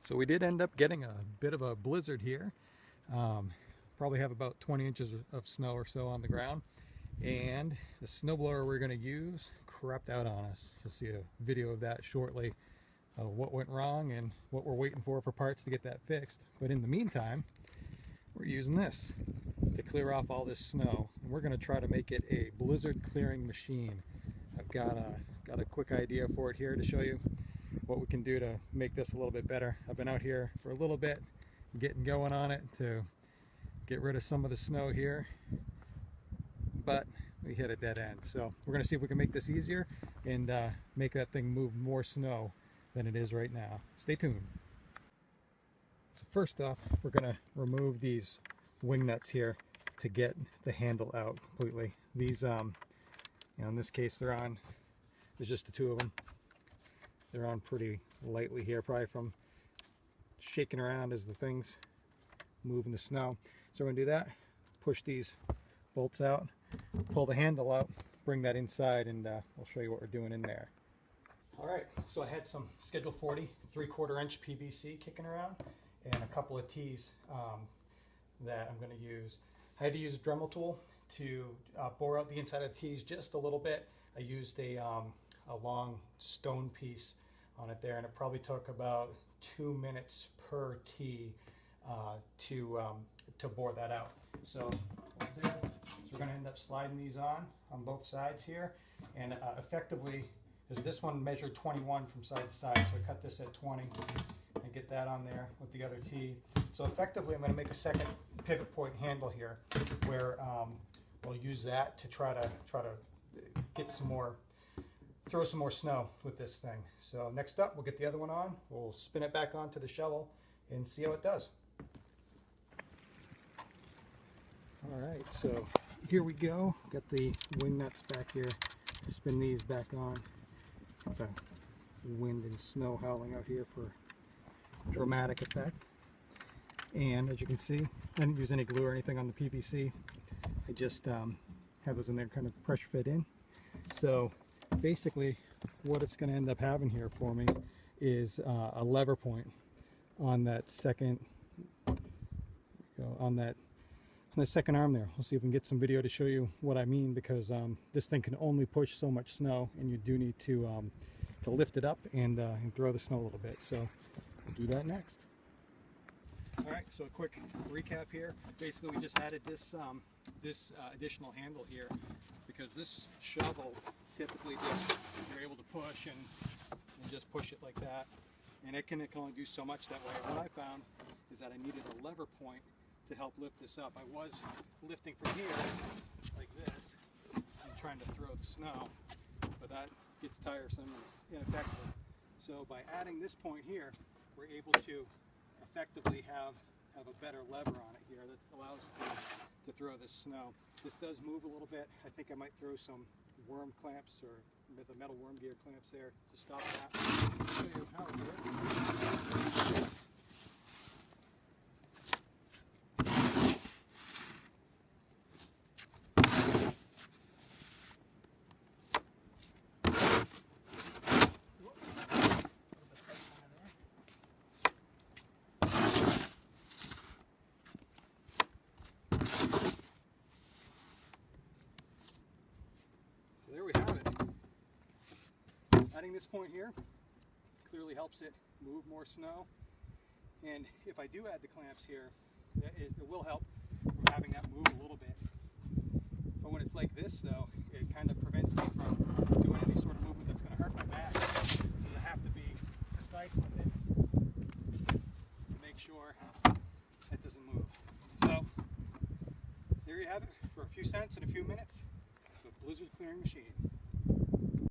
So we did end up getting a bit of a blizzard here. Probably have about 20 inches of snow or so on the ground. And the snowblower we're going to use crapped out on us. You'll see a video of that shortly, of what went wrong and what we're waiting for parts to get that fixed. But in the meantime, we're using this to clear off all this snow. And we're going to try to make it a blizzard clearing machine. I've got a quick idea for it here to show you what we can do to make this a little bit better. I've been out here for a little bit, getting going on it to get rid of some of the snow here, but we hit a dead end. So we're going to see if we can make this easier and make that thing move more snow than it is right now. Stay tuned. So first off, we're going to remove these wing nuts here to get the handle out completely. These, in this case, there's just the two of them. They're on pretty lightly here, probably from shaking around as the thing's moving the snow. So we're going to do that, push these bolts out, pull the handle out, bring that inside, and I'll show you what we're doing in there. Alright, so I had some Schedule 40 3/4 inch PVC kicking around and a couple of T's that I'm going to use. I had to use a Dremel tool to bore out the inside of the T's just a little bit. I used a long stone piece on it there, and it probably took about 2 minutes per T to bore that out. So what we'll do is we're going to end up sliding these on both sides here, and effectively, as this one measured 21 from side to side, so I cut this at 20 and get that on there with the other T. So effectively, I'm going to make a second pivot point handle here, where we'll use that to try to get some more, throw some more snow with this thing. So next up, we'll get the other one on, we'll spin it back onto the shovel and see how it does. Alright, so here we go. Got the wing nuts back here. Spin these back on. Got the wind and snow howling out here for dramatic effect. And as you can see, I didn't use any glue or anything on the PVC. I just have those in there kind of pressure fit in. So basically what it's going to end up having here for me is a lever point on that second, on the second arm there. We'll see if we can get some video to show you what I mean, because this thing can only push so much snow, and you do need to lift it up and throw the snow a little bit. So we'll do that next. All right, so a quick recap here. Basically, we just added this additional handle here because this shovel typically just you're able to push and just push it like that, and it can only do so much that way. What I found is that I needed a lever point to help lift this up. I was lifting from here like this and trying to throw the snow, but that gets tiresome and it's ineffective. So by adding this point here, we're able to effectively have a better lever on it here that allows to throw this snow. This does move a little bit. I think I might throw some worm clamps or the metal worm gear clamps there to stop that. I'll show you how to do it. There we have it. Adding this point here clearly helps it move more snow, and if I do add the clamps here, it will help from having that move a little bit. But when it's like this though, it kind of prevents me from doing any sort of movement that's going to hurt my back, because I have to be precise with it to make sure it doesn't move. So there you have it, for a few cents in a few minutes. Blizzard clearing machine.